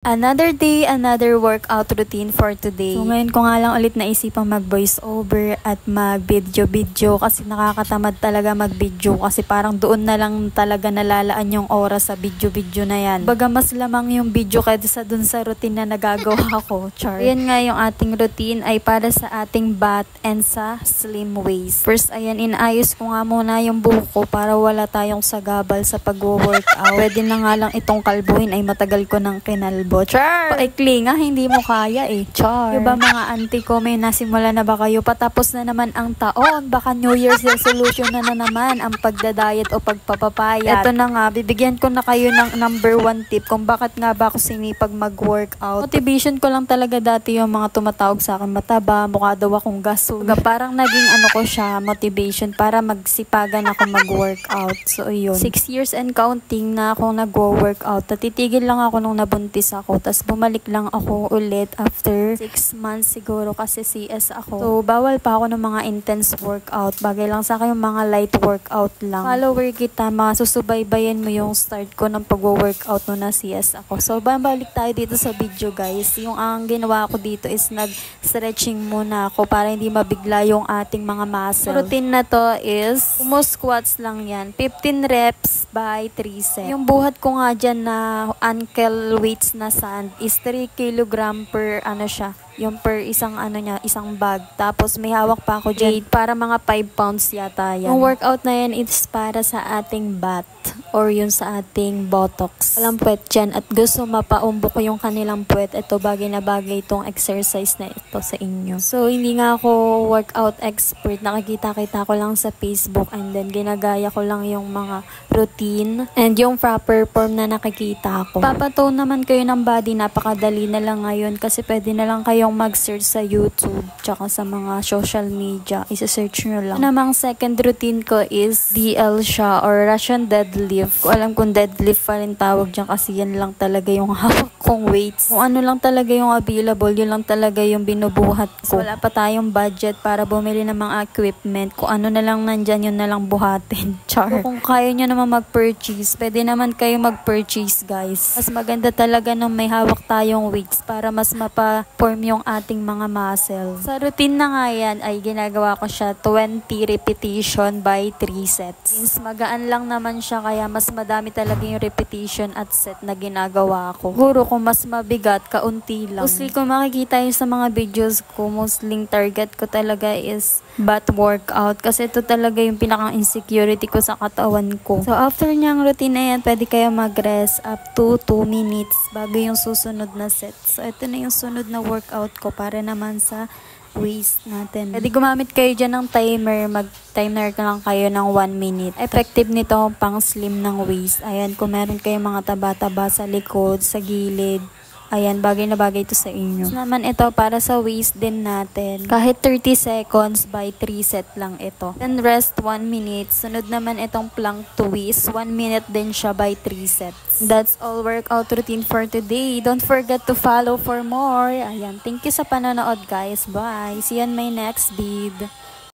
Another day, another workout routine for today. So ngayon ko nga lang ulit naisipang mag-voice over at mag-video kasi nakakatamad talaga mag-video kasi parang doon na lang talaga nalalaan yung oras sa video na yan. Baga mas lamang yung video kaysa dun sa routine na nagagawa ko. Char. Ayan nga yung ating routine ay para sa ating butt and sa slim waist. First, ayan, inayos ko nga muna yung buhok ko para wala tayong sagabal sa pag-workout. Pwede na nga lang itong kalbuhin ay matagal ko ng kinalbo. Char! Paikli nga, hindi mo kaya eh. Char! Yung ba mga auntie ko, may nasimula na ba kayo? Patapos na naman ang taon. Baka New Year's resolution na naman ang pagdadayet o pagpapapayat. Ito na nga, bibigyan ko na kayo ng number 1 tip kung bakit nga ba ako sinipag mag-workout. Motivation ko lang talaga dati yung mga tumatawag sa akin mataba, mukha daw akong gasol. Parang naging ko siya, motivation para magsipagan ako mag-workout. So, yun. 6 years and counting na akong nag-workout. Natitigil lang ako nung nabuntis ako. Tapos bumalik lang ako ulit after 6 months siguro kasi CS ako. So, bawal pa ako ng mga intense workout. Bagay lang sa akin yung mga light workout lang. Follower kita, masusubaybayan mo yung start ko ng pag-workout no na CS ako. So, balik tayo dito sa video guys. Yung ang ginawa ko dito is nag-stretching muna ako para hindi mabigla yung ating mga muscle. Routine na to is squats lang yan. 15 reps by 3 sets. Yung buhat ko nga dyan na ankle weights na sand is 3 kg per siya. Yung per isang isang bag. Tapos may hawak pa ako dyan para mga 5 pounds yata yan. Yung workout na yan is para sa ating butt or yung sa ating buttocks. Walang puwet dyan at gusto mapaumbok ko yung kanilang puwet. Ito bagay na bagay itong exercise na ito sa inyo. So hindi nga ako workout expert. Nakikita-kita ko lang sa Facebook and then ginagaya ko lang yung mga routine and yung proper form na nakikita ko. Papatone naman kayo ng body. Napakadali na lang ngayon kasi pwede na lang kayong mag-search sa YouTube tsaka sa mga social media. Isa-search nyo lang. Namang second routine ko is DL siya or Russian deadlift. Ko alam kung deadlift pa rin tawag dyan kasi yan lang talaga yung hawak kong weights. Kung ano lang talaga yung available, yun lang talaga yung binubuhat ko. So, wala pa tayong budget para bumili ng mga equipment. Kung ano na lang nandyan, yun na lang buhatin. Char. So, kung kaya nyo naman mag-purchase, pwede naman kayo mag-purchase guys. Mas maganda talaga nung may hawak tayong weights para mas mapa-form yung ating mga muscle. Sa routine na nga yan ay ginagawa ko siya 20 repetition by 3 sets. Since magaan lang naman siya kaya mas madami talaga yung repetition at set na ginagawa ko. Siguro kung mas mabigat, kaunti lang. Mostly kung makikita yun sa mga videos ko, mostly target ko talaga is butt workout kasi ito talaga yung pinaka-insecurity ko sa katawan ko. So after niyang routine na yan, pwede kayo mag-rest up to 2 minutes bago yung susunod na set. So ito na yung sunod na workout ko para naman sa waist natin. Pwede gumamit kayo dyan ng timer. Mag-timer ka lang kayo ng 1 minute. Effective nito pang slim ng waist. Ayan, kung meron kayong mga taba-taba sa likod, sa gilid. Ayan, bagay na bagay ito sa inyo. Naman ito para sa waist din natin. Kahit 30 seconds by 3 set lang ito. Then rest 1 minute. Sunod naman itong plank twist. 1 minute din siya by 3 sets. That's all workout routine for today. Don't forget to follow for more. Ayan, thank you sa panonood guys. Bye. See you on my next vid.